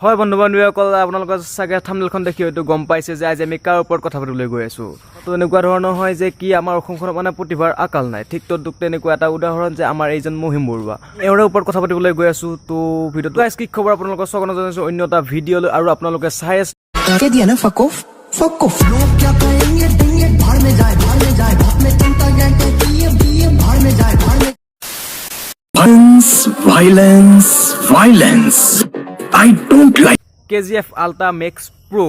হয় বন্ধু-বান্ধৱীসকল আপোনালোকৰ চাগে থাম্বনেইলখন দেখি হয়তো গম পাইছে যে আজি আমি কাৰ ওপৰত কথা পাতিবলৈ গৈ আছোঁ। তো এনেকুৱা ধৰণৰ হয় যে কি আমাৰ অসমখনত মানে প্ৰতিভাৰ আকাল নাই। ঠিক তদ্ৰুপ তেনেকুৱা এটা উদাহৰণ যে আমাৰ এইজন মহিম বৰুৱা। এওঁৰে ওপৰত কথা পাতিবলৈ গৈ আছোঁ। তো ভিডিঅ'টো কি খবৰ আপোনালোকৰ স্বাগতম জনাইছোঁ অন্য এটা ভিডিঅ'লৈ আৰু আপোনালোকে চাই আছে। के दिया ना फकोफ फकोफ लोग क्या कहेंगे देंगे भाड़ में जाए बाप में चिंता क्या कहती है भाड़ में जाए violence I don't like KGF ultra max pro'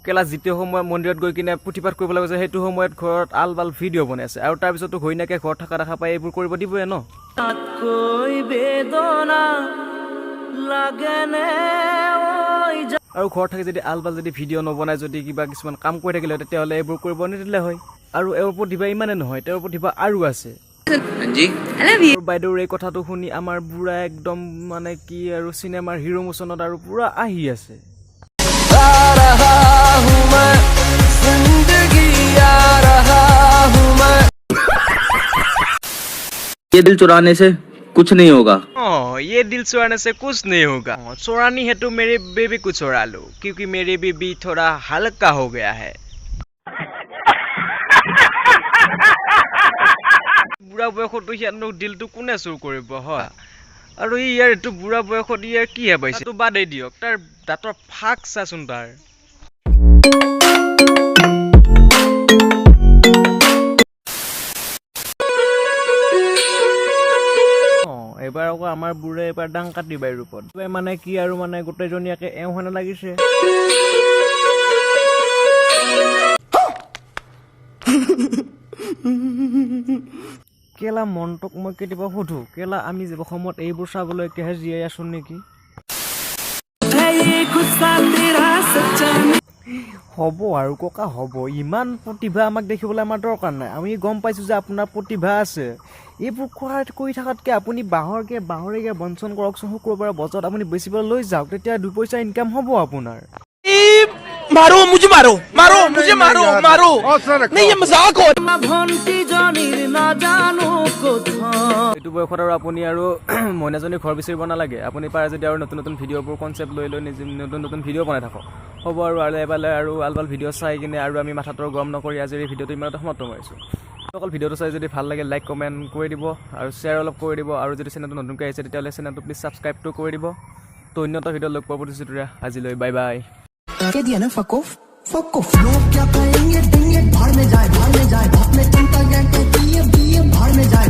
কেলা যিটো সময়ত মন্দিৰত গৈ কিনে পুথিপাঠ কৰিবলৈ গৈছে সেইটো সময়ত ঘৰত আলবাল ভিডিঅ' বনাই আছে আৰু তাৰপিছতো ঘৈণীয়েকে ঘৰত থকা দেখা পাই এইবোৰ কৰিব দিবই ন। আৰু ঘৰত থাকি যদি আলবাল যদি ভিডিঅ' নবনাই যদি কিবা কিছুমান কাম কৰি থাকিলে তেতিয়াহ'লে এইবোৰ কৰিব নিদিলে হয়। আৰু এওঁৰ প্ৰতিভা ইমানে নহয়, তেওঁৰ প্ৰতিভা আৰু আছে। বাইদেউৰ এই কথাটো শুনি আমাৰ বুঢ়া একদম মানে কি আৰু চিনেমাৰ হিৰো মোচনত আৰু পুৰা আহি আছে। ये दिल चुराने से कुछ नहीं होगा। ये दिल चुराने से कुछ नहीं होगा। चुरानी है तो मेरे बेबी को चुरा लो क्योंकि मेरे बेबी थोड़ा हल्का हो गया है। বুঢ়া বয়সতো ইয়াত দিলটো কোনে চুৰ কৰিব হয়। আৰু ইয়াৰ এইটো বুঢ়া বয়সত ইয়াৰ কিহে পাইছে তো বাদেই দিয়ক, তাৰ দাঁতৰ ফাক চাচোন তাৰ। এইবাৰ আকৌ আমাৰ বুঢ়ে এইবাৰ ডাং কাটি বাই ৰূপত মানে কি আৰু মানে গোটেইজনীয়াকে এওঁ হেনে লাগিছে। কেলা মনটোক মই কেতিয়াবা সুধো কেলা আমি অসমত এইবোৰ চাবলৈ একেহে জীয়াই আছো নেকি। হ'ব আৰু ককা হ'ব, ইমান প্ৰতিভা আমাক দেখিবলৈ আমাৰ দৰকাৰ নাই। আমি গম পাইছোঁ যে আপোনাৰ প্ৰতিভা আছে। এইবোৰ কৰি থকাতকৈ আপুনি বাঁহৰেকে বঞ্চন কৰকচোন, শুক্ৰবাৰে বজাৰত আপুনি বেচিবলৈ লৈ যাওক, তেতিয়া 2 পইচা ইনকাম হ'ব আপোনাৰ। मारो मुझे मारो मारो मुझे मारो मारो नहीं ये मजाक हो। এইটো বয়সত আৰু আপুনি আৰু মইনাজনী ঘৰ বিচাৰিব নালাগে। আপুনি পাৰে যদি আৰু নতুন নতুন ভিডিঅ'বোৰ কনচেপ্ট লৈ নিজে নতুন ভিডিঅ' বনাই থাকক। হ'ব আৰু এবাৰ আৰু আলবাল ভিডিঅ' চাই কিনে আৰু আমি মাথাটো গৰম নকৰি আজিৰ এই ভিডিঅ'টো ইমানতে সমাপ্ত কৰিছোঁ। অকল ভিডিঅ'টো চাই যদি ভাল লাগে লাইক কমেণ্ট কৰি দিব আৰু শ্বেয়াৰ অলপ কৰি দিব, আৰু যদি চেনেলটো নতুনকৈ আহিছে তেতিয়াহ'লে চেনেলটো প্লিজ ছাবস্ক্ৰাইবটো কৰি দিব। তো অন্য এটা ভিডিঅ' লগ পোৱা প্ৰতিশ্ৰুতিৰে আজিলৈ বাই বাই। के दिया ना फकोफ फकोफ लोग क्या कहेंगे देंगे भाड़ में जाए बाप में चिंता क्या कहती है भाड़ में जाए